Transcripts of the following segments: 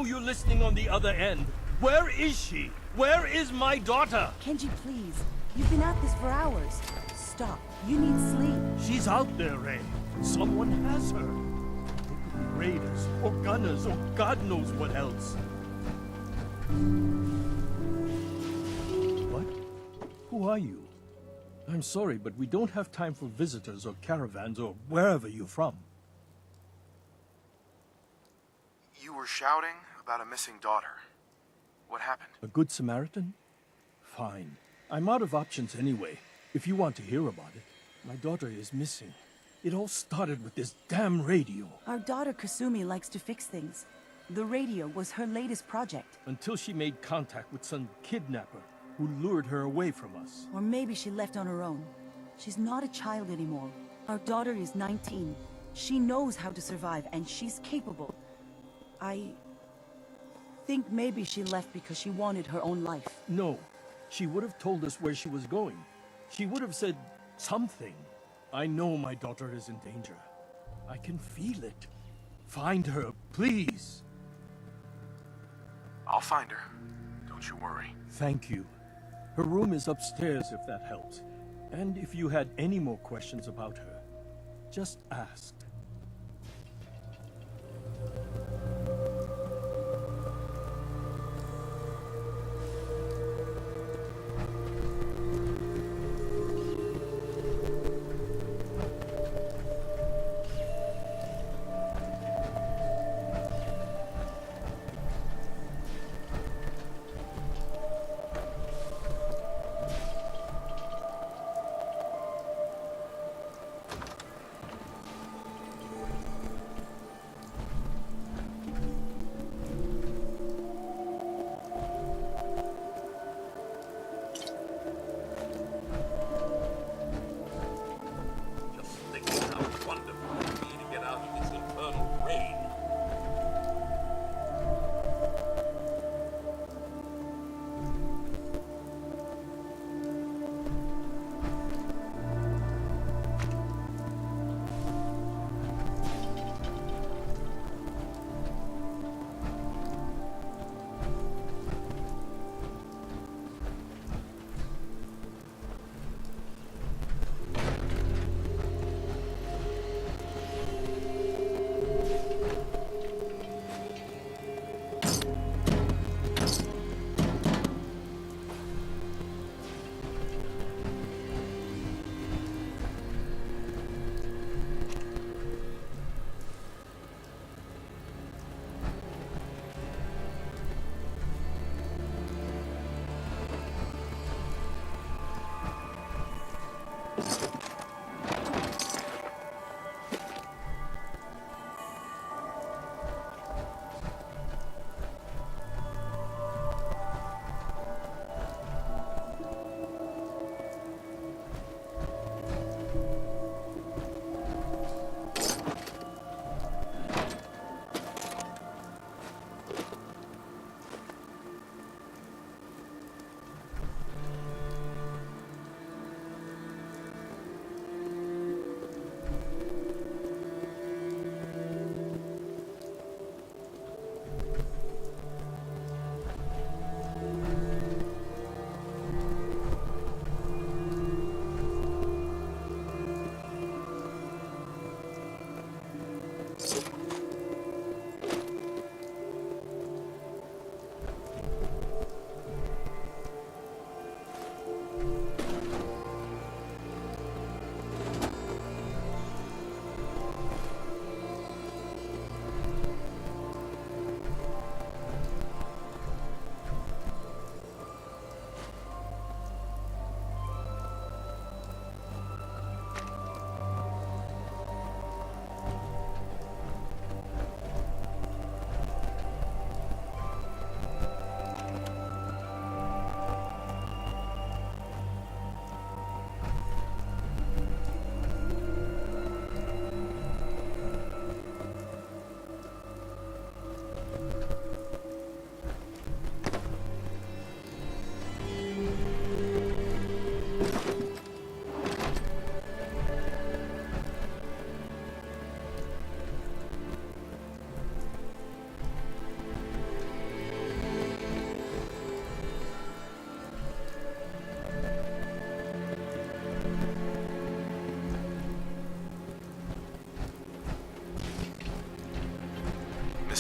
know you're listening on the other end. Where is she? Where is my daughter? Kenji, please. You've been at this for hours. Stop. You need sleep. She's out there, Ray. Someone has her. They could be raiders, or gunners, or God knows what else. What? Who are you? I'm sorry, but we don't have time for visitors or caravans or wherever you're from. You were shouting about a missing daughter. What happened? A good Samaritan? Fine. I'm out of options anyway, if you want to hear about it. My daughter is missing. It all started with this damn radio. Our daughter Kasumi likes to fix things. The radio was her latest project. Until she made contact with some kidnapper who lured her away from us. Or maybe she left on her own. She's not a child anymore. Our daughter is 19. She knows how to survive, and she's capable. I think maybe she left because she wanted her own life. No. She would have told us where she was going. She would have said something. I know my daughter is in danger. I can feel it. Find her, please. I'll find her. Don't you worry. Thank you. Her room is upstairs if that helps. And if you had any more questions about her, just ask.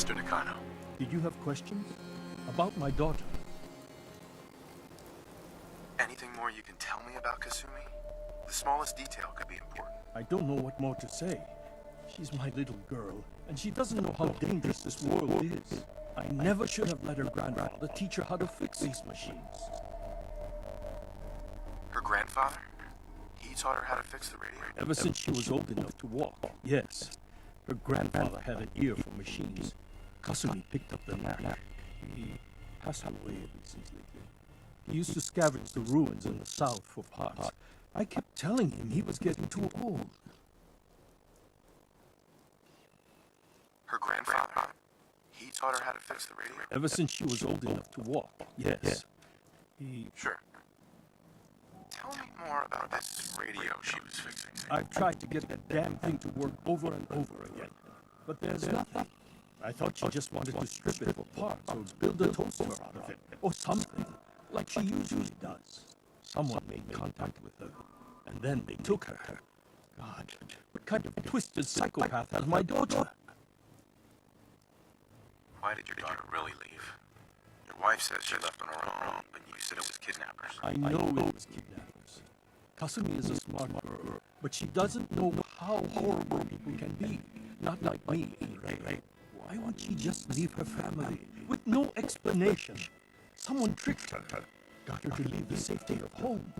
Mr. Nakano. Did you have questions? About my daughter? Anything more you can tell me about Kasumi? The smallest detail could be important. I don't know what more to say. She's my little girl, and she doesn't know how dangerous this world is. I never should have let her grandfather teach her how to fix these machines. Her grandfather? He taught her how to fix the radio? Ever since she was old enough to walk, yes. Her grandfather had an ear for machines. Kasumi picked up the knack. He passed away recently. He used to scavenge the ruins in the south for parts. I kept telling him he was getting too old. Her grandfather? He taught her how to fix the radio? Ever since she was old enough to walk, yes. He... Sure. Tell me more about this radio she was fixing. I've tried to get that damn thing to work over and over again, but there's nothing. I thought she just wanted to strip it for parts or build a toaster out of it, or something, like she usually does. Someone made contact with her, and then they took her. God, what kind of twisted psychopath has my daughter? Why did your daughter really leave? Your wife says she left on her own, but you said it was kidnappers. I know it was kidnappers. Kasumi is a smart girl, but she doesn't know how horrible people can be. Not like me, right? Why would she just leave her family with no explanation? Someone tricked her, got her to leave the safety of home.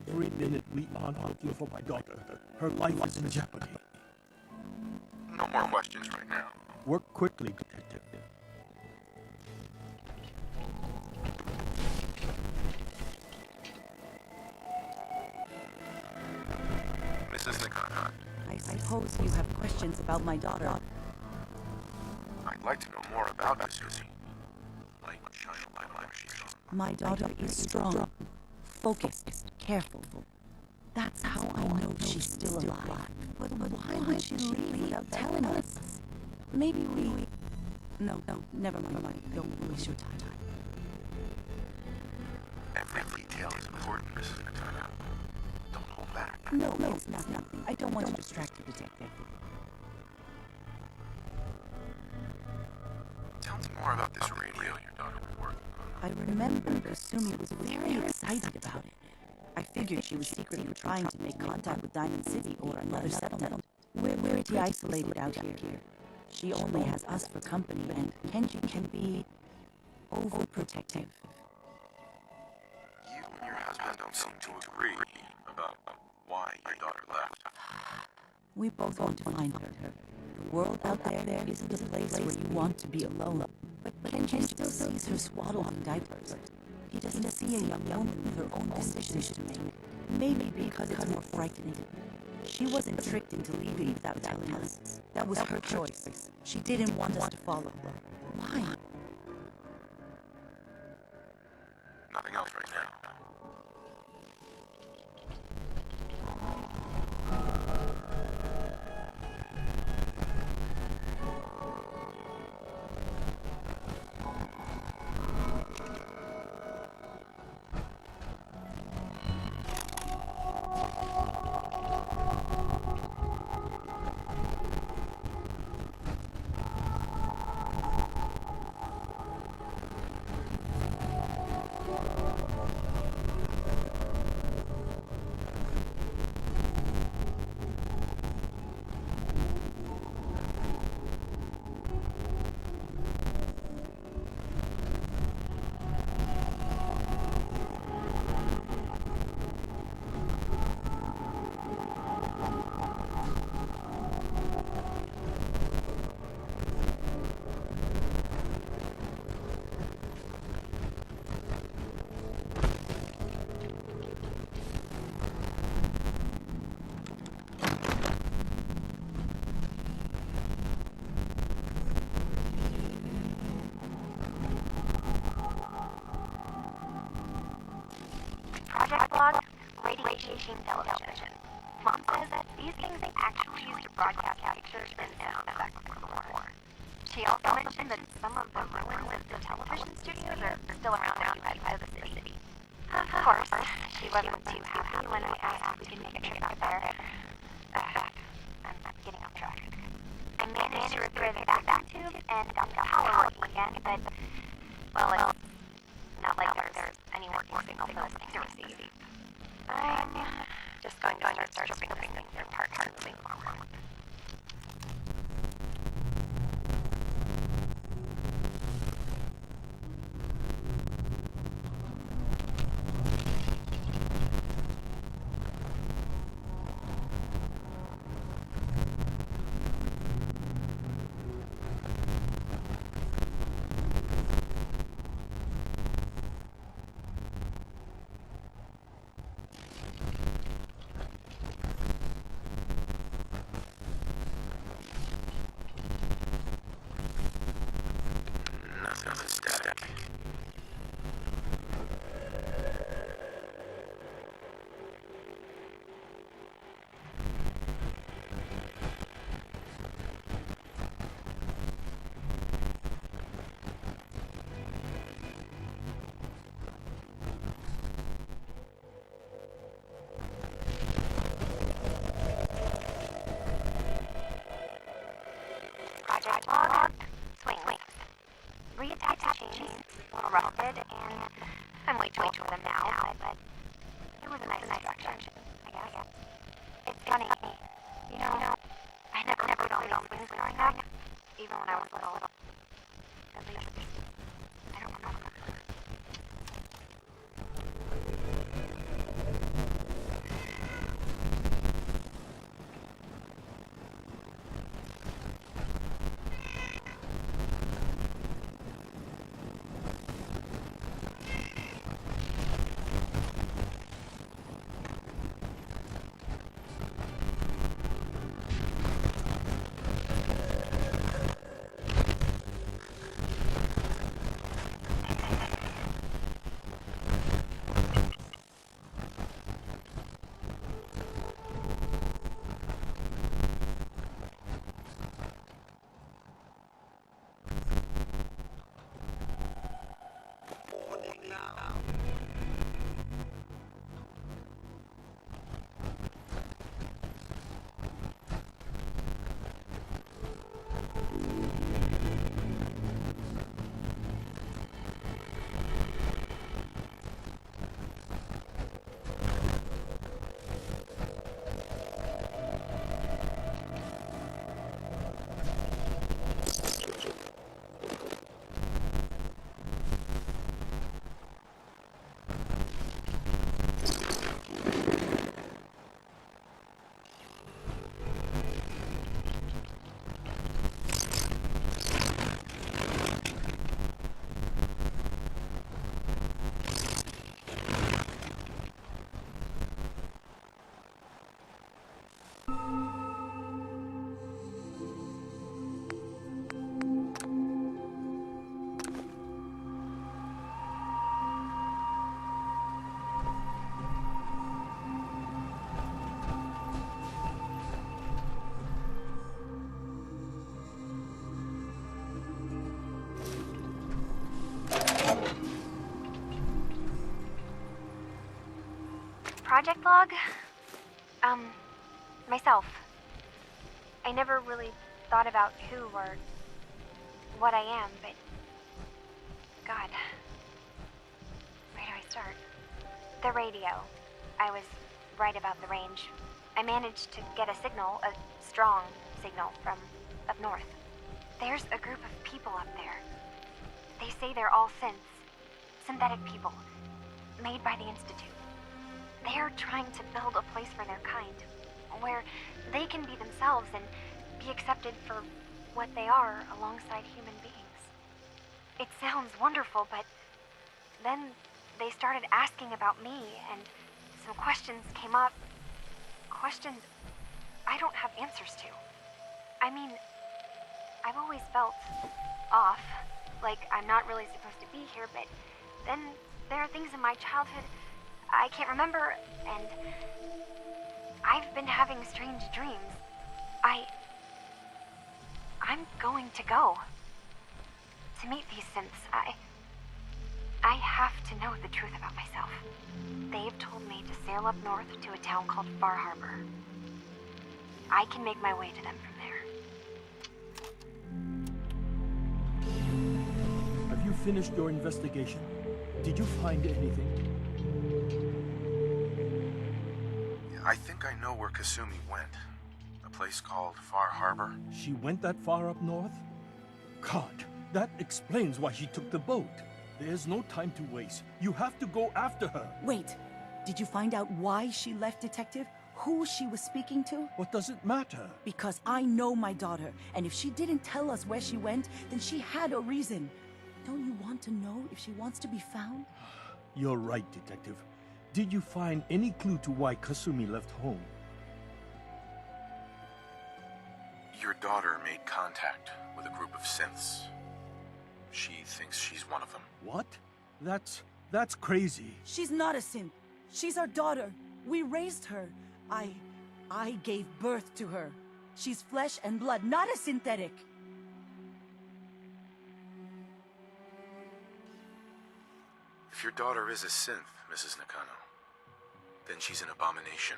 Every minute we aren't looking for my daughter, her life is in jeopardy. No more questions right now. Work quickly, detective. Mrs. Nakano. I suppose you have questions about my daughter. I'd like to know more about Kasumi. Like what shine a light on my machine. My daughter is strong, focused, careful. That's how I know she's still alive. But why would she leave without telling us? Maybe we... No, never mind. Don't waste your time. Every detail is important, Mrs. Nakano. Don't hold back. No, it's nothing. I don't want to distract you, detective. Tell me more about this radio your daughter was working on. I remember Kasumi was very excited about it. I figured she was secretly trying to make contact with Diamond City or another settlement. We're pretty isolated out here. She only has us for company, and Kenji can be overprotective. You and your husband don't seem to agree about why your daughter left. We both want to find her. The world out there isn't a place where you want to be alone. But Kenji still sees her swaddled in diapers. He doesn't see a young woman with her own decisions to make. Maybe because it's more frightening. She wasn't tricked into leaving without telling us. That was her choice. She didn't want us to follow her. Why? Nothing else right now. Project blog, radiation television. Mom says that these things they actually use to broadcast pictures and sound effects from the war. She also mentioned that some of the ruins of the television studios are still around outside of the city. Of course, she wasn't too happy when I asked if we could make a trip out there. I'm getting off track. I managed to repair the back tube and got but, well, it's not like there's any working signal for those things to receive. I'm just going to start stripping things apart moving forward. Nothing static. Project log, swing links. Reattach chains, a little rusted, and I'm way too old for them now, but it was a nice distraction, I guess. It's funny, you know, I never put on these wings growing up, even when I was little. At least, I don't remember. Project log? Myself. I never really thought about who or what I am, but God, where do I start? The radio. I was right about the range. I managed to get a signal, a strong signal from up north. There's a group of people up there. They say they're all synths, synthetic people, made by the Institute. They're trying to build a place for their kind, where they can be themselves and be accepted for what they are alongside human beings. It sounds wonderful, but then they started asking about me, and some questions came up. Questions I don't have answers to. I mean, I've always felt off, like I'm not really supposed to be here, but then there are things in my childhood I can't remember, and I've been having strange dreams. I'm going to go to meet these synths. I have to know the truth about myself. They've told me to sail up north to a town called Far Harbor. I can make my way to them from there. finished your investigation? Did you find anything? I think I know where Kasumi went. A place called Far Harbor. She went that far up north? God, that explains why she took the boat. There's no time to waste. You have to go after her. Wait, did you find out why she left, Detective? Who she was speaking to? What does it matter? Because I know my daughter, and if she didn't tell us where she went, then she had a reason. Don't you want to know if she wants to be found? You're right, Detective. Did you find any clue to why Kasumi left home? Your daughter made contact with a group of synths. She thinks she's one of them. What? That's crazy. She's not a synth. She's our daughter. We raised her. I gave birth to her. She's flesh and blood, not a synthetic. If your daughter is a synth, Mrs. Nakano, then she's an abomination.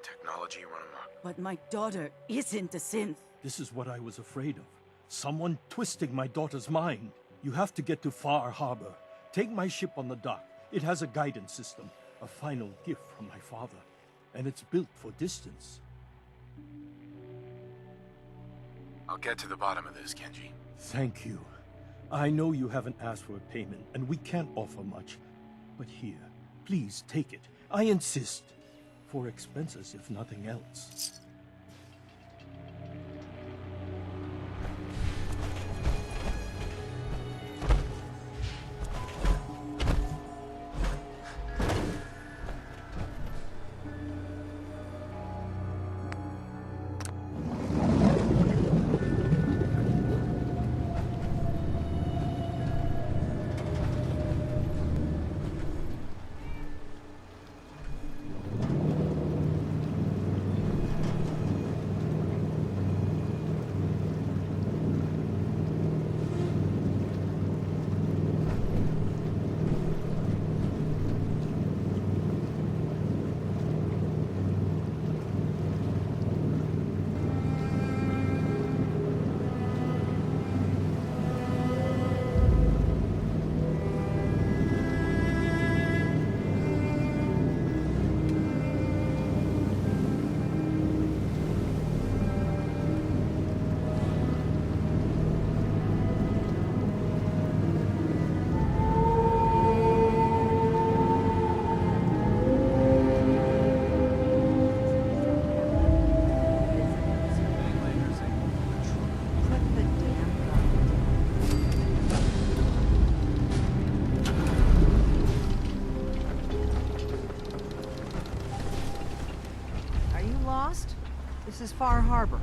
Technology run amok. But my daughter isn't a synth. This is what I was afraid of. Someone twisting my daughter's mind. You have to get to Far Harbor. Take my ship on the dock. It has a guidance system, a final gift from my father. And it's built for distance. I'll get to the bottom of this, Kenji. Thank you. I know you haven't asked for a payment, and we can't offer much. But here, please take it. I insist. For expenses, if nothing else. This is Far Harbor.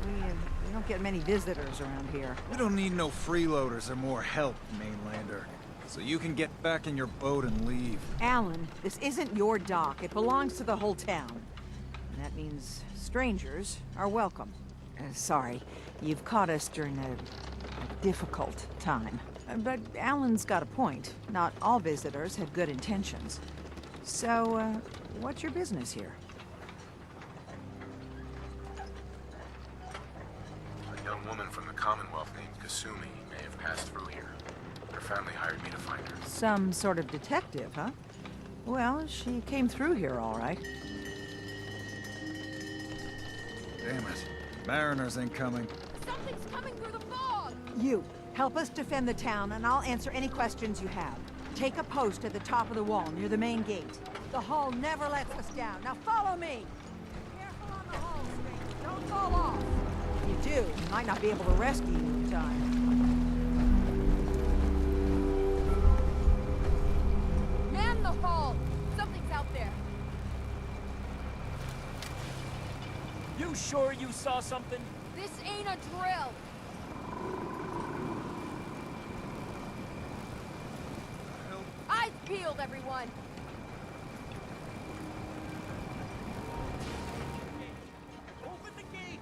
We don't get many visitors around here. We don't need no freeloaders or more help, mainlander. So you can get back in your boat and leave. Alan, this isn't your dock. It belongs to the whole town. And that means strangers are welcome. Sorry, you've caught us during a difficult time. But Alan's got a point. Not all visitors have good intentions. So, what's your business here? A young woman from the Commonwealth named Kasumi may have passed through here. Her family hired me to find her. Some sort of detective, huh? Well, she came through here all right. Damn it. Mariners incoming. Something's coming through the fog! You, help us defend the town, and I'll answer any questions you have. Take a post at the top of the wall, near the main gate. The hull never lets us down. Now follow me! Careful on the hull, stranger. Don't fall off. If you do, we might not be able to rescue you in time. Man the hull! Something's out there. You sure you saw something? This ain't a drill! Eyes peeled, everyone! Open the gate!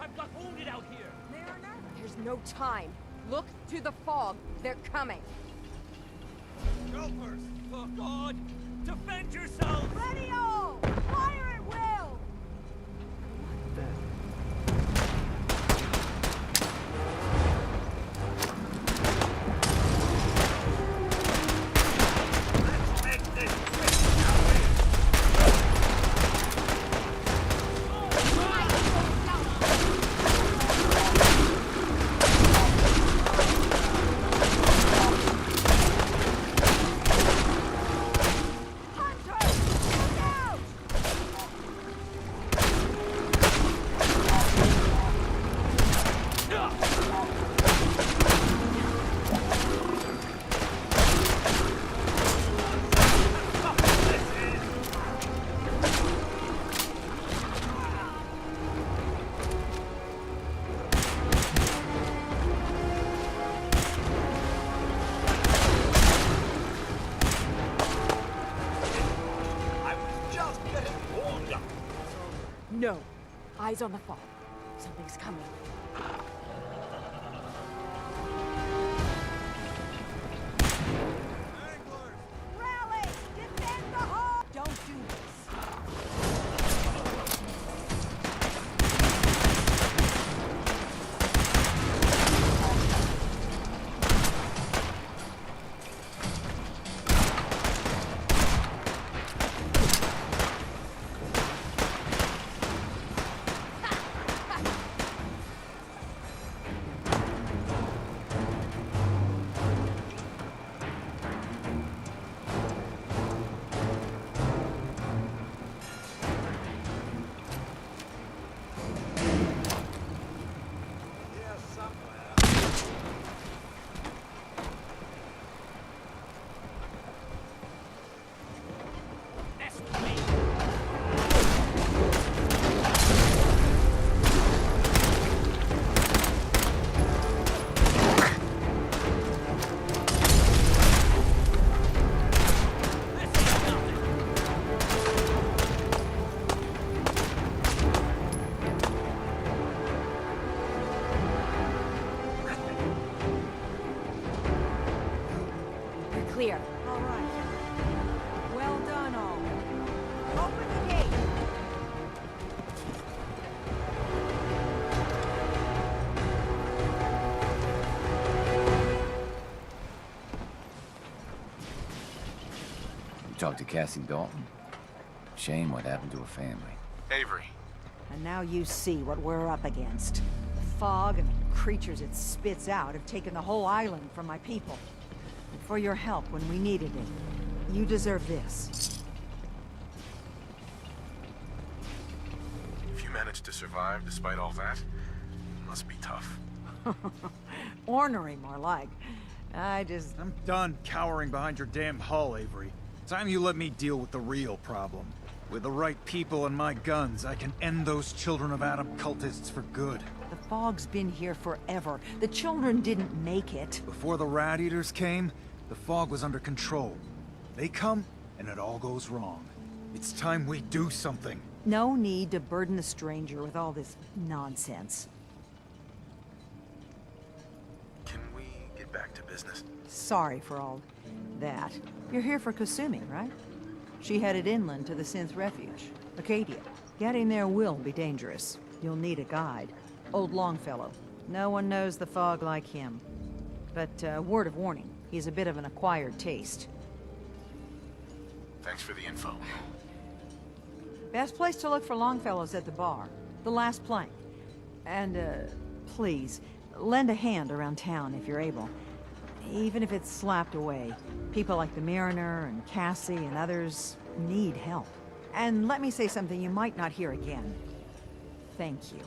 I've got wounded out here! Mariner? There's no time. Look to the fog. They're coming. Gophers! Oh God! Defend yourselves! Ready-o! Fire at will! No. Eyes on the fog. Something's coming. Rally! Defend the hall! Don't do this. Clear. All right. Well done, all. Open the gate. You talked to Cassie Dalton? Shame what happened to her family. Avery. And now you see what we're up against. The fog and the creatures it spits out have taken the whole island from my people. And for your help when we needed it, you deserve this. If you managed to survive despite all that, it must be tough. Ornery, more like. I'm done cowering behind your damn hull, Avery. Time you let me deal with the real problem. With the right people and my guns, I can end those Children of Adam cultists for good. The fog's been here forever. The children didn't make it. Before the Rat Eaters came, the fog was under control. They come, and it all goes wrong. It's time we do something. No need to burden the stranger with all this nonsense. Can we get back to business? Sorry for all that. You're here for Kasumi, right? She headed inland to the Synth refuge, Acadia. Getting there will be dangerous. You'll need a guide. Old Longfellow. No one knows the fog like him. But, word of warning, he's a bit of an acquired taste. Thanks for the info. Best place to look for Longfellow's at the bar. The last plank. And, please, lend a hand around town if you're able. Even if it's slapped away. People like the Mariner and Cassie and others need help. And let me say something you might not hear again. Thank you.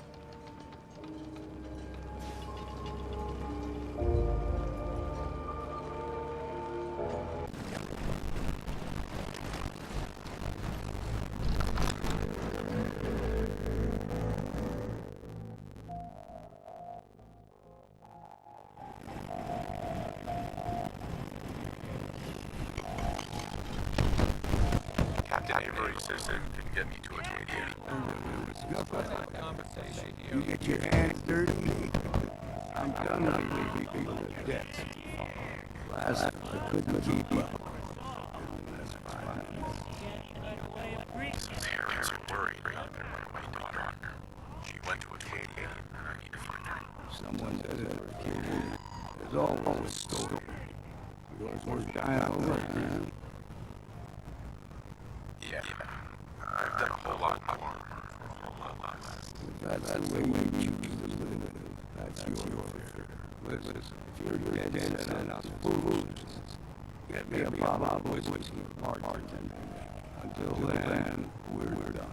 Captain Avery says that you can get me to Acadia. You get your hands dirty, I'm done with leaving people to death. Last, I couldn't keep up. Some parents are worried about their runaway daughter. She went to Acadia, and I need to find her. Someone does it for a kid. There's always a story. Yours was dying over now. Yeah. I've done a whole lot more for a whole lot less. That's the way you choose to live. That's your affair. Listen, if you're dead set on fools, get me a bottle of whiskey, bartender. Until then, we're done.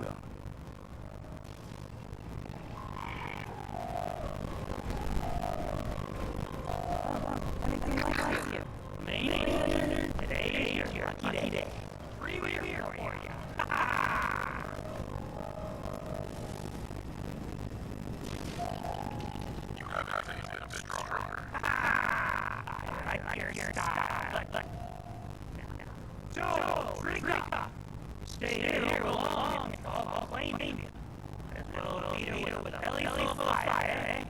You have been a bit stronger. So, drink up. Stay here long, I'll claim you. with a belly full of fire, eh?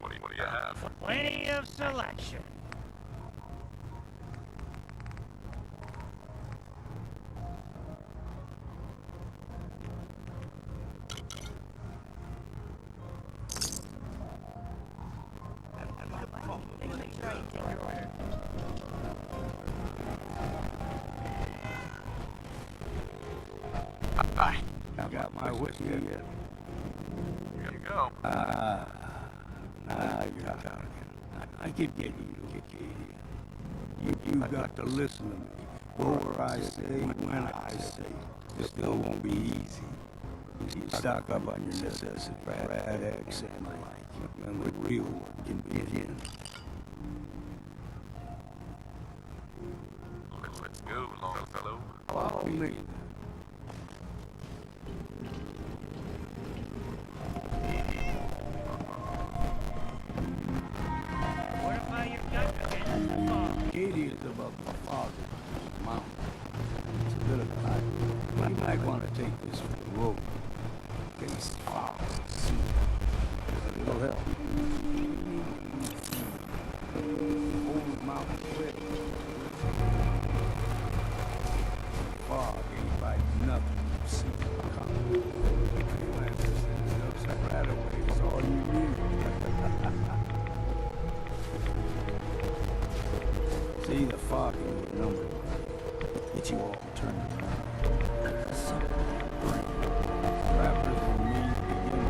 What do you have? Plenty of selection. Hi. I got my whiskey yet. Here you go. You're talking. I could get you to kick here. You got to listen to me. Whatever I say, when I say. It still won't be easy. You stock up on your necessities, bad accent like, and with real work can begin. Let's go, Longfellow. Follow me. Fortify your guts against the fog. Katie is above the fog mountain. It's a bit of a hike. You might want to take this for the road. Face fog. It'll help. Old mountain quick. Fog ain't biting nothing. See, right away is all you need. See, the fog in your number. Get you all turned around. So, rappers and me begin.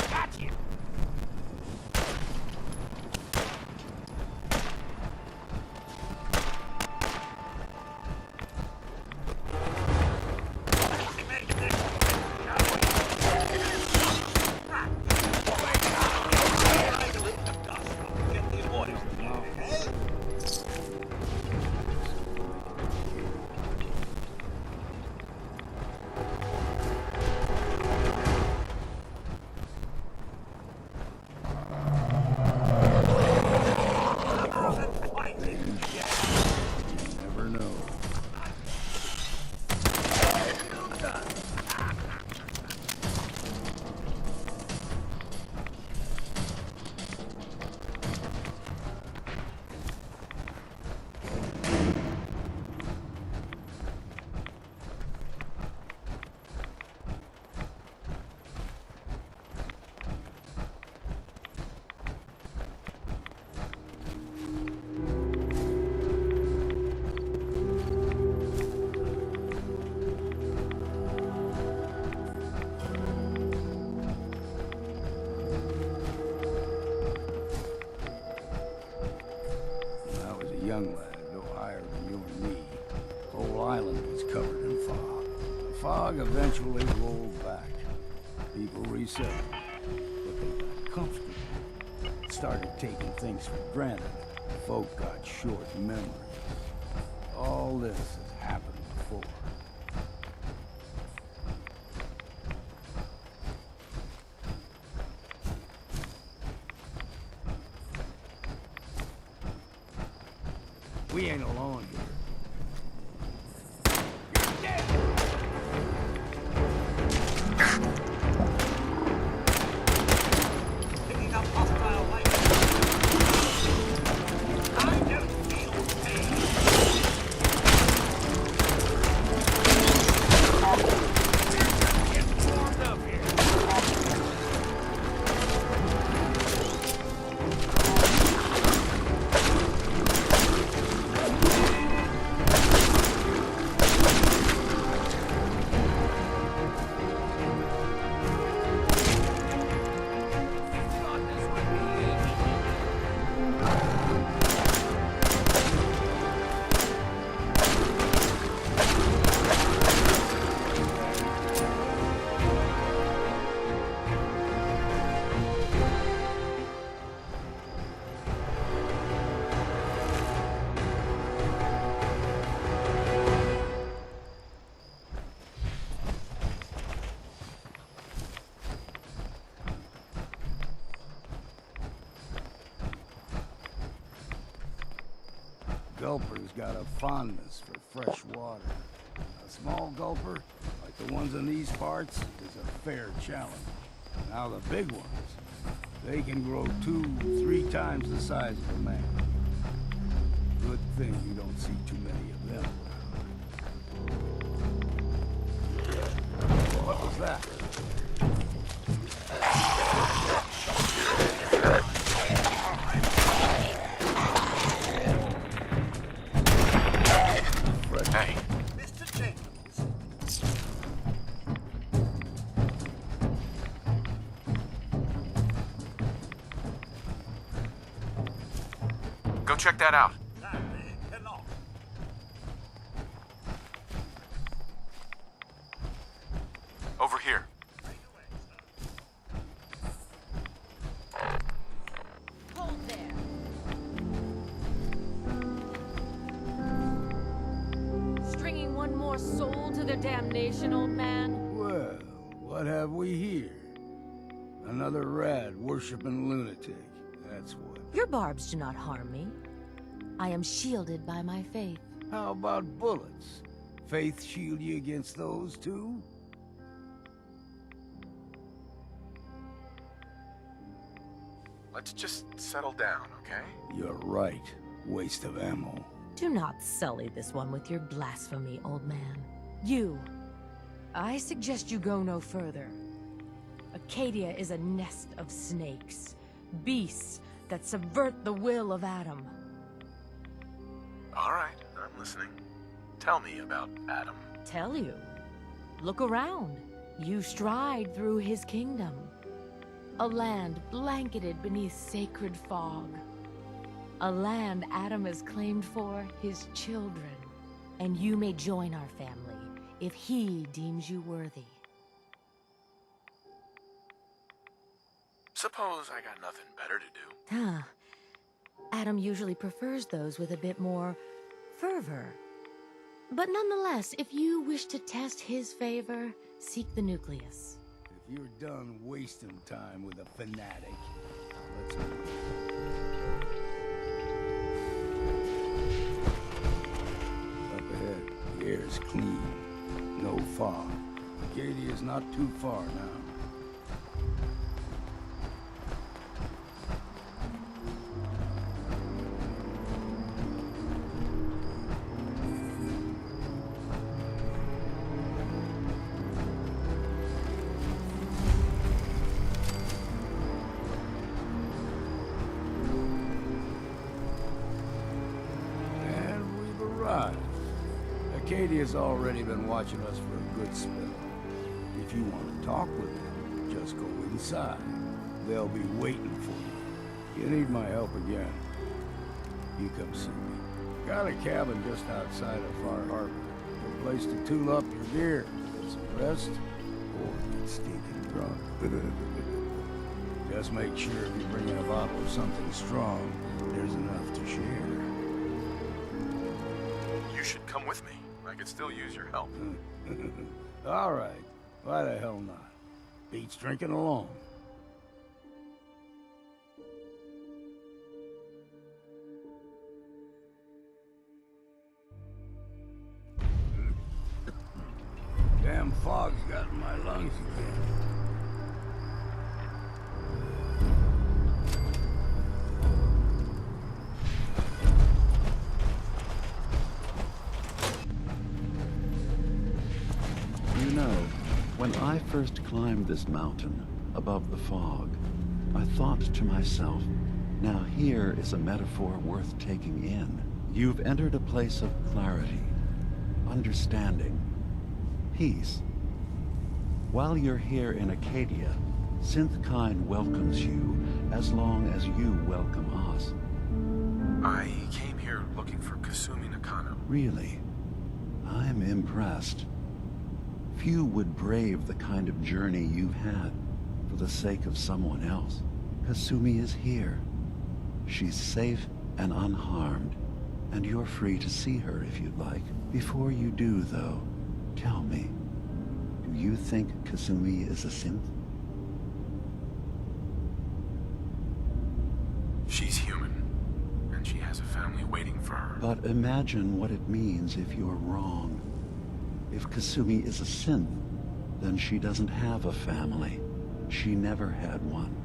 Got you. Never know. When I was a young lad, no higher than you and me, the whole island was covered in fog. The fog eventually rolled back. People resettled, but they got comfortable. Started taking things for granted. Folk got short memories. All this has happened before. We ain't alone here. Picking up hostile light. I don't feel pain. Get warmed up here. gulper's got a fondness for fresh water. A small gulper, like the ones in these parts, is a fair challenge. Now the big ones, they can grow 2-3 times the size of a man. Good thing you don't see too many of them around. What was that? Hey. Mr. Jenkins. Go check that out. Cannot. Over here. Hold there. Stringing one more soul to their damnation, old man? Well, what have we here? Another rad worshipping lunatic. That's what. Your barbs do not harm me. I am shielded by my faith. How about bullets? Faith shield you against those too? Let's just settle down, okay? You're right. Waste of ammo. Do not sully this one with your blasphemy, old man. You. I suggest you go no further. Acadia is a nest of snakes. Beasts that subvert the will of Adam. All right, I'm listening. Tell me about Adam. Tell you. Look around. You stride through his kingdom. A land blanketed beneath sacred fog. A land Adam has claimed for his children. And you may join our family if he deems you worthy. Suppose I got nothing better to do. Huh. Adam usually prefers those with a bit more fervor. But nonetheless, if you wish to test his favor, seek the nucleus. If you're done wasting time with a fanatic, let's move. Up ahead, the air's clean. No fog. Acadia's not too far now. Acadia's already been watching us for a good spell. If you want to talk with them, just go inside. They'll be waiting for you. You need my help again, you come see me. Got a cabin just outside of Far Harbor. A place to tool up your gear, get some rest, or get stinking drunk. Just make sure if you bring in a bottle of something strong, there's enough to share. You should come with me. I could still use your help. All right. Why the hell not? Beats drinking alone. Damn fog's got in my lungs again. You know, when I first climbed this mountain above the fog, I thought to myself, now here is a metaphor worth taking in. You've entered a place of clarity, understanding, peace. While you're here in Acadia, Synth welcomes you as long as you welcome us. I came here looking for Kasumi Nakano. Really? I'm impressed. Few would brave the kind of journey you've had for the sake of someone else. Kasumi is here. She's safe and unharmed, and you're free to see her if you'd like. Before you do, though, tell me, do you think Kasumi is a synth? She's human, and she has a family waiting for her. But imagine what it means if you're wrong. If Kasumi is a synth, then she doesn't have a family. She never had one.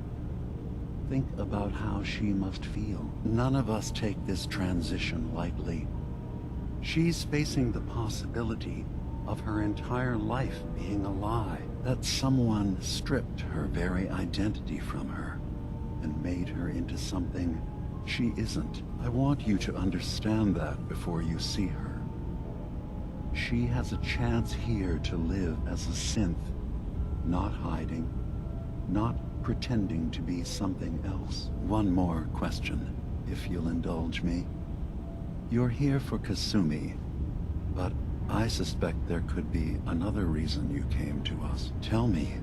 Think about how she must feel. None of us take this transition lightly. She's facing the possibility of her entire life being a lie, that someone stripped her very identity from her and made her into something she isn't. I want you to understand that before you see her. She has a chance here to live as a synth, not hiding, not pretending to be something else. One more question, if you'll indulge me. You're here for Kasumi, but I suspect there could be another reason you came to us. Tell me,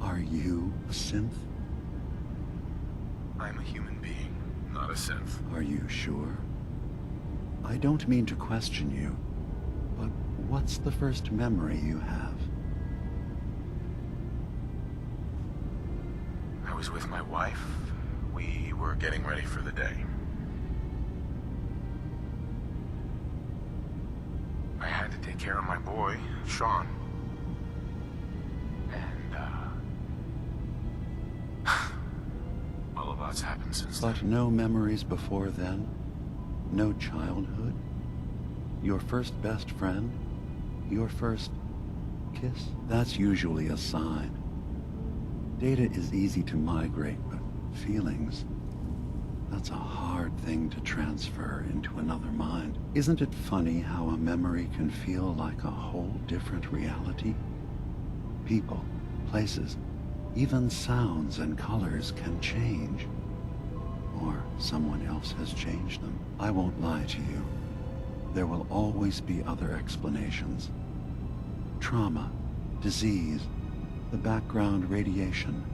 are you a synth? I'm a human being, not a synth. Are you sure? I don't mean to question you, but what's the first memory you have? I was with my wife. We were getting ready for the day. I had to take care of my boy, Sean. And, well, a lot's happened since then. But no memories before then? No childhood? Your first best friend? Your first kiss? That's usually a sign. Data is easy to migrate, but feelings, that's a hard thing to transfer into another mind. Isn't it funny how a memory can feel like a whole different reality? People, places, even sounds and colors can change. Or someone else has changed them. I won't lie to you. There will always be other explanations. Trauma, disease, the background radiation.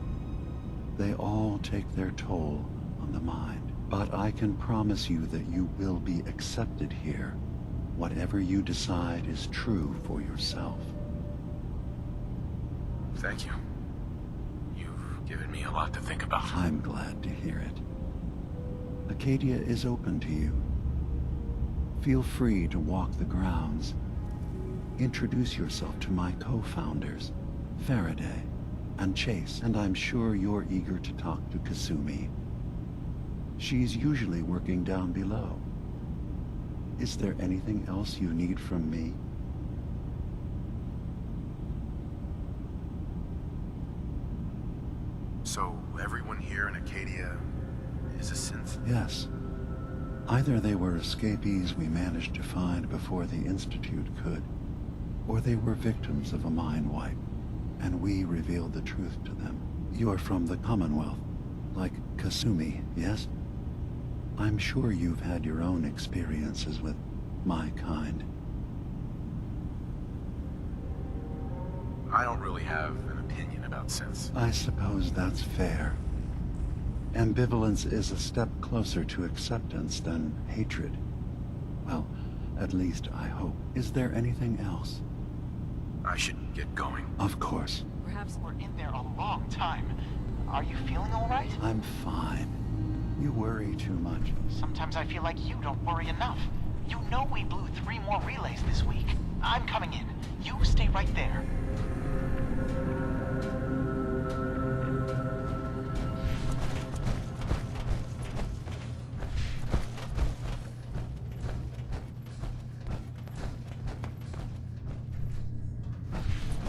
They all take their toll on the mind. But I can promise you that you will be accepted here. Whatever you decide is true for yourself. Thank you. You've given me a lot to think about. I'm glad to hear it. Acadia is open to you. Feel free to walk the grounds. Introduce yourself to my co-founders, Faraday and Chase, and I'm sure you're eager to talk to Kasumi. She's usually working down below. Is there anything else you need from me? So, everyone here in Acadia is a synth? Yes. Either they were escapees we managed to find before the Institute could, or they were victims of a mind wipe, and we revealed the truth to them. You're from the Commonwealth, like Kasumi, yes? I'm sure you've had your own experiences with my kind. I don't really have an opinion about synths. I suppose that's fair. Ambivalence is a step closer to acceptance than hatred. Well, at least I hope. Is there anything else? I should get going. Of course. Perhaps we're in there a long time. Are you feeling all right? I'm fine. You worry too much. Sometimes I feel like you don't worry enough. You know we blew 3 more relays this week. I'm coming in. You stay right there.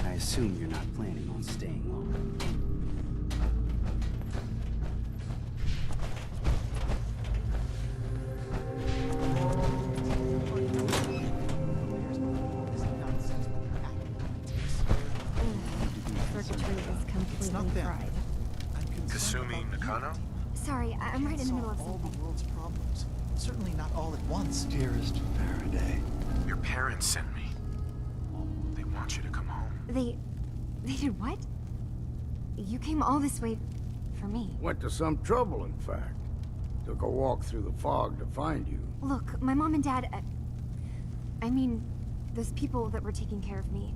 I assume you're not planning on staying long. Kasumi Nakano? Sorry, I'm right in the middle of all something. the world's problems. Certainly not all at once. Dearest Faraday. Your parents sent me. They want you to come home. They did what? You came all this way for me. Went to some trouble, in fact. Took a walk through the fog to find you. Look, my mom and dad, I mean, those people that were taking care of me,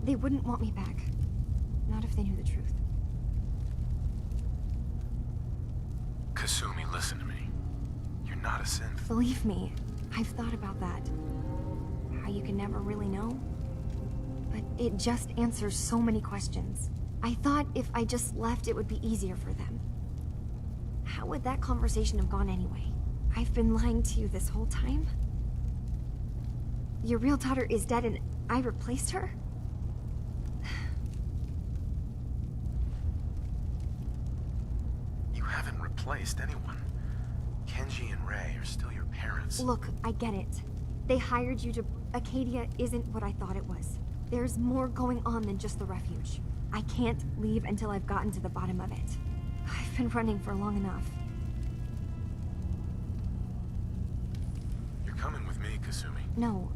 they wouldn't want me back. Not if they knew the truth. Kasumi, listen to me. You're not a synth. Believe me, I've thought about that. How you can never really know. But it just answers so many questions. I thought if I just left, it would be easier for them. How would that conversation have gone anyway? I've been lying to you this whole time? Your real daughter is dead and I replaced her? You haven't replaced anyone. Kenji and Ray are still your parents. Look, I get it. They hired you to... Acadia isn't what I thought it was. There's more going on than just the refuge. I can't leave until I've gotten to the bottom of it. I've been running for long enough. You're coming with me, Kasumi. No,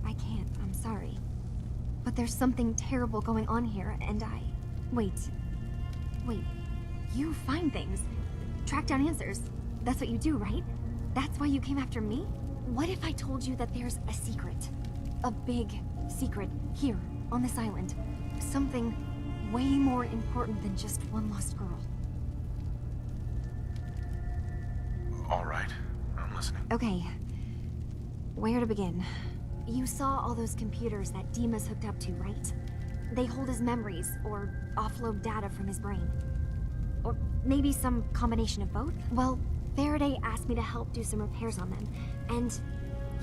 I can't. I'm sorry. But there's something terrible going on here, and I... Wait. You find things. Track down answers. That's what you do, right? That's why you came after me? What if I told you that there's a secret? A big secret here, on this island. Something way more important than just one lost girl. All right, I'm listening. Okay. Where to begin? You saw all those computers that Dima's hooked up to, right? They hold his memories, or offload data from his brain. Or maybe some combination of both? Well, Faraday asked me to help do some repairs on them. And,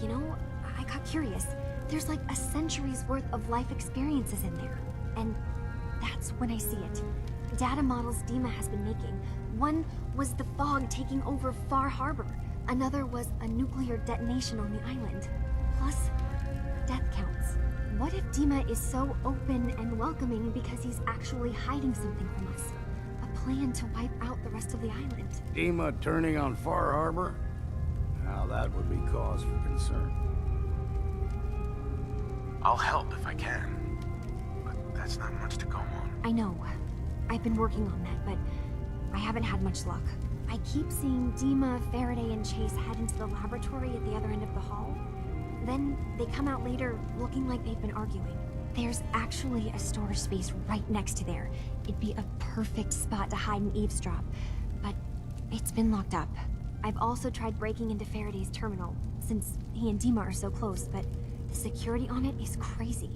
you know, I got curious. There's like a century's worth of life experiences in there. And that's when I see it. Data models Dima has been making. One was the fog taking over Far Harbor. Another was a nuclear detonation on the island. Plus, death counts. What if Dima is so open and welcoming because he's actually hiding something from us? A plan to wipe out the rest of the island. Dima turning on Far Harbor? Now that would be cause for concern. I'll help if I can. But that's not much to go on. I know. I've been working on that, but I haven't had much luck. I keep seeing Dima, Faraday, and Chase head into the laboratory at the other end of the hall. Then they come out later looking like they've been arguing. There's actually a storage space right next to there. It'd be a perfect spot to hide and eavesdrop, but it's been locked up. I've also tried breaking into Faraday's terminal, since he and Dima are so close, but the security on it is crazy.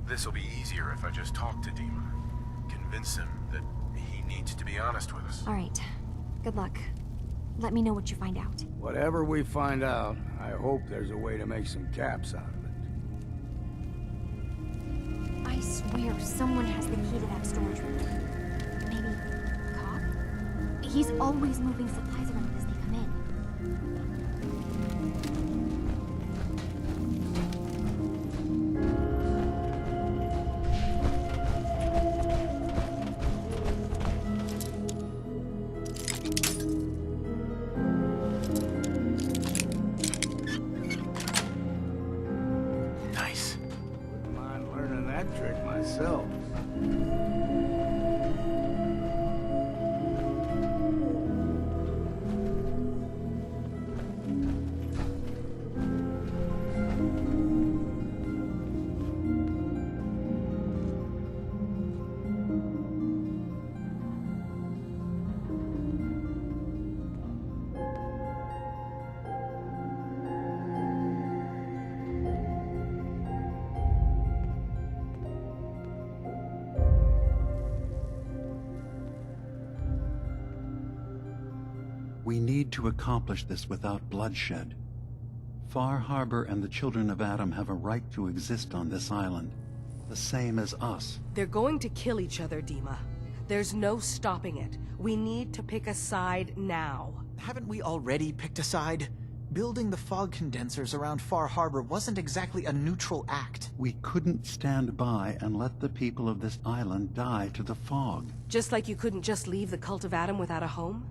This'll be easier if I just talk to Dima. Convince him that he needs to be honest with us. All right. Good luck. Let me know what you find out. Whatever we find out, I hope there's a way to make some caps out of it. I swear someone has the key to that storage room. Maybe Cobb? He's always moving supplies around as they come in. Nice. Wouldn't mind learning that trick myself. We need to accomplish this without bloodshed. Far Harbor and the children of Adam have a right to exist on this island, the same as us. They're going to kill each other, Dima. There's no stopping it. We need to pick a side now. Haven't we already picked a side? Building the fog condensers around Far Harbor wasn't exactly a neutral act. We couldn't stand by and let the people of this island die to the fog. Just like you couldn't just leave the Cult of Adam without a home?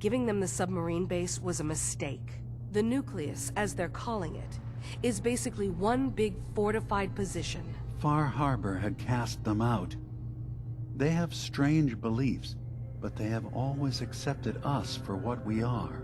Giving them the submarine base was a mistake. The nucleus, as they're calling it, is basically one big fortified position. Far Harbor had cast them out. They have strange beliefs, but they have always accepted us for what we are.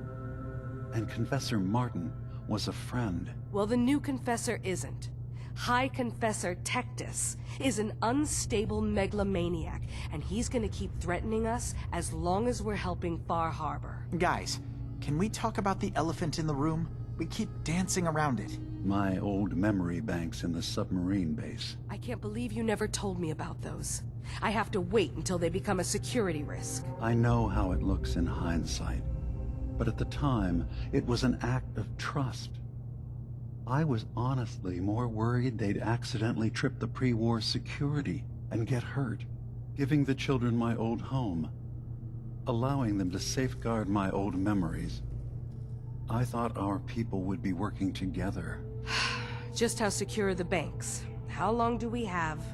And Confessor Martin was a friend. Well, the new Confessor isn't. High Confessor Tectus is an unstable megalomaniac, and he's gonna keep threatening us as long as we're helping Far Harbor. Guys, can we talk about the elephant in the room? We keep dancing around it. My old memory banks in the submarine base. I can't believe you never told me about those. I have to wait until they become a security risk. I know how it looks in hindsight, but at the time, it was an act of trust. I was honestly more worried they'd accidentally trip the pre-war security and get hurt, giving the children my old home, allowing them to safeguard my old memories. I thought our people would be working together. Just how secure are the banks? How long do we have?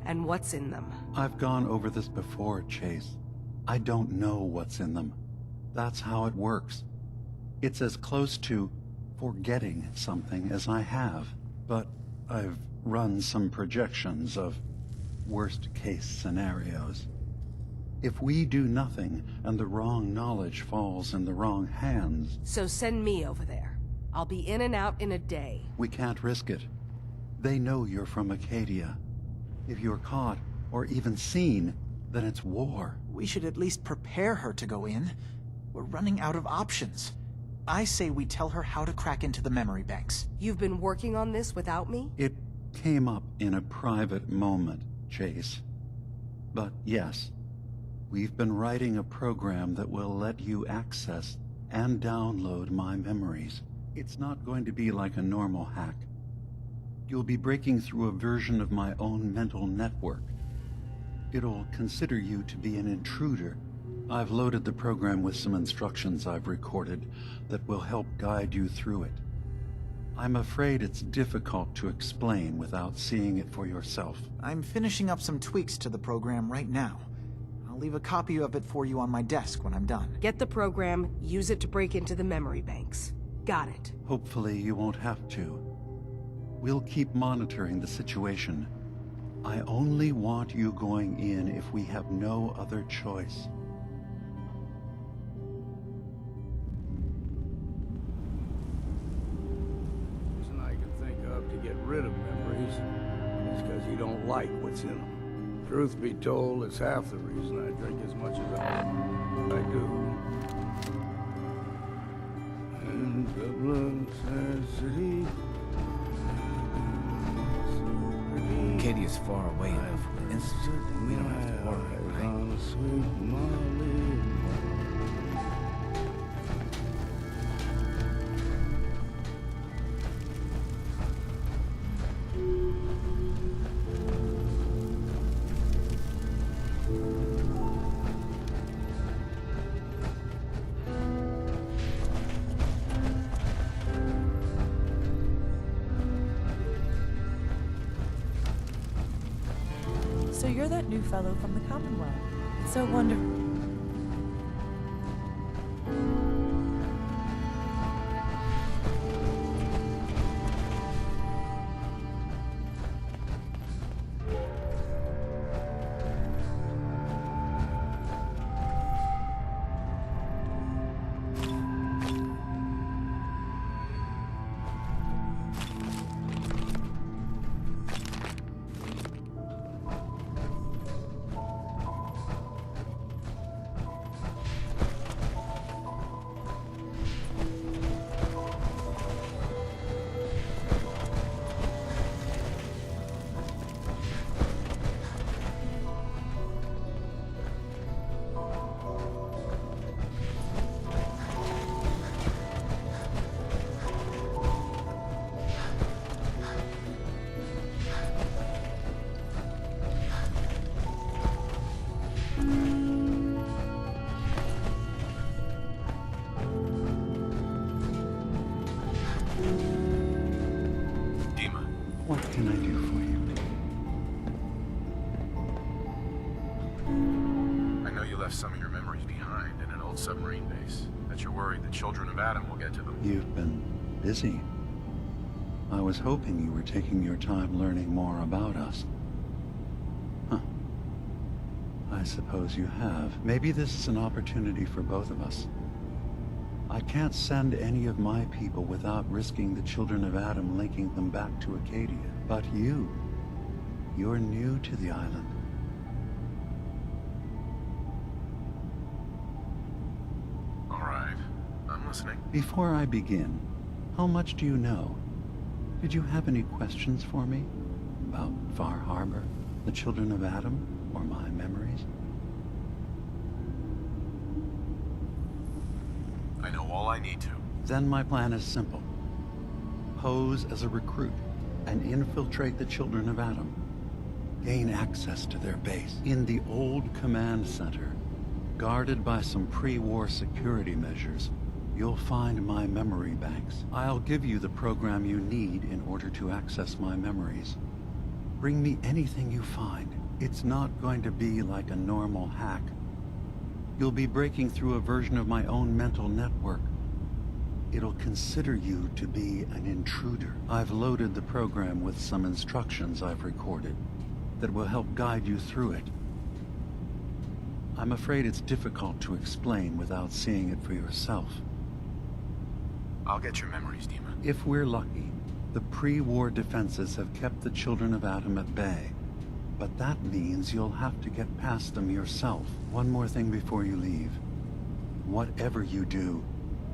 And what's in them? I've gone over this before, Chase. I don't know what's in them. That's how it works. It's as close to forgetting something as I have. But I've run some projections of worst-case scenarios. If we do nothing and the wrong knowledge falls in the wrong hands... So send me over there. I'll be in and out in a day. We can't risk it. They know you're from Acadia. If you're caught, or even seen, then it's war. We should at least prepare her to go in. We're running out of options. I say we tell her how to crack into the memory banks. You've been working on this without me? It came up in a private moment, Chase. But yes, we've been writing a program that will let you access and download my memories. It's not going to be like a normal hack. You'll be breaking through a version of my own mental network. It'll consider you to be an intruder. I've loaded the program with some instructions I've recorded that will help guide you through it. I'm afraid it's difficult to explain without seeing it for yourself. I'm finishing up some tweaks to the program right now. I'll leave a copy of it for you on my desk when I'm done. Get the program, use it to break into the memory banks. Got it. Hopefully you won't have to. We'll keep monitoring the situation. I only want you going in if we have no other choice. Reason I can think of to get rid of memories is because you don't like what's in them. Truth be told, it's half the reason I drink as much as I do. And the blood necessity. Acadia's far away enough for the instant. We don't have to worry, right? So you're that new fellow from the Commonwealth. It's so wonderful. What can I do for you? I know you left some of your memories behind in an old submarine base. That you're worried the children of Adam will get to them. You've been busy. I was hoping you were taking your time learning more about us. Huh. I suppose you have. Maybe this is an opportunity for both of us. I can't send any of my people without risking the children of Adam linking them back to Acadia. But you're new to the island. All right, I'm listening. Before I begin, how much do you know? Did you have any questions for me? About Far Harbor, the children of Adam, or my memories? I know all I need to. Then my plan is simple. Pose as a recruit and infiltrate the children of Adam. Gain access to their base in the old command center. Guarded by some pre-war security measures, you'll find my memory banks. I'll give you the program you need in order to access my memories. Bring me anything you find. It's not going to be like a normal hack. You'll be breaking through a version of my own mental network. It'll consider you to be an intruder. I've loaded the program with some instructions I've recorded that will help guide you through it. I'm afraid it's difficult to explain without seeing it for yourself. I'll get your memories, Dima. If we're lucky, the pre-war defenses have kept the children of Adam at bay. But that means you'll have to get past them yourself. One more thing before you leave. Whatever you do,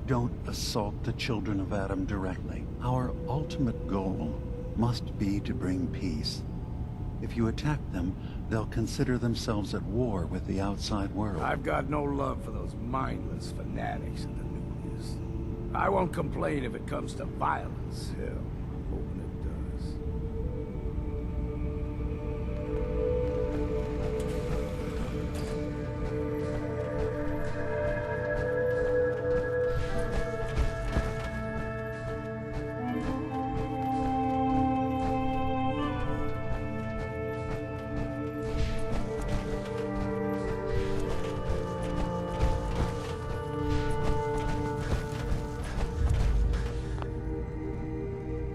don't assault the children of Adam directly. Our ultimate goal must be to bring peace. If you attack them, they'll consider themselves at war with the outside world. I've got no love for those mindless fanatics in the nucleus. I won't complain if it comes to violence. Hell, I'm hoping it does.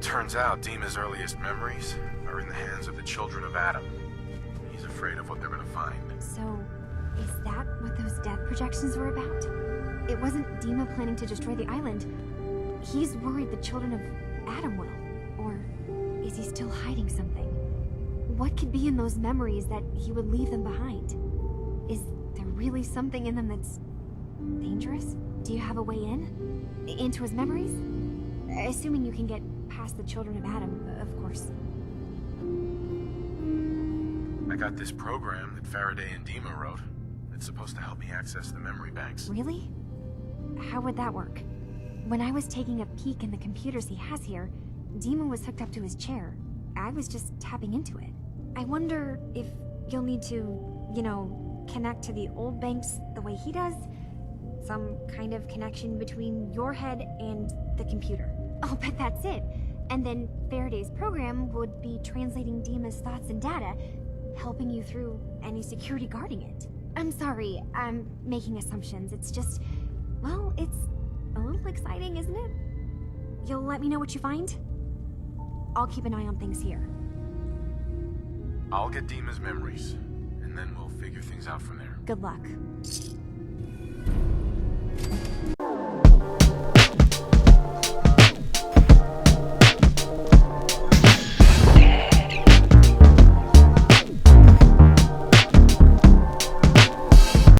Turns out Dima's earliest memories are in the hands of the children of Adam. He's afraid of what they're gonna find. So, is that what those death projections were about? It wasn't Dima planning to destroy the island. He's worried the children of Adam will. Or is he still hiding something? What could be in those memories that he would leave them behind? Is there really something in them that's dangerous? Do you have a way in? Into his memories? Assuming you can get past the children of Adam, of course. I got this program that Faraday and Dima wrote. It's supposed to help me access the memory banks. Really? How would that work? When I was taking a peek in the computers he has here, Dima was hooked up to his chair. I was just tapping into it. I wonder if you'll need to, connect to the old banks the way he does? Some kind of connection between your head and the computer. I'll bet that's it. And then Faraday's program would be translating Dima's thoughts and data, helping you through any security guarding it. I'm sorry, I'm making assumptions. It's just, well, it's a little exciting, isn't it? You'll let me know what you find? I'll keep an eye on things here. I'll get Dima's memories, and then we'll figure things out from there. Good luck.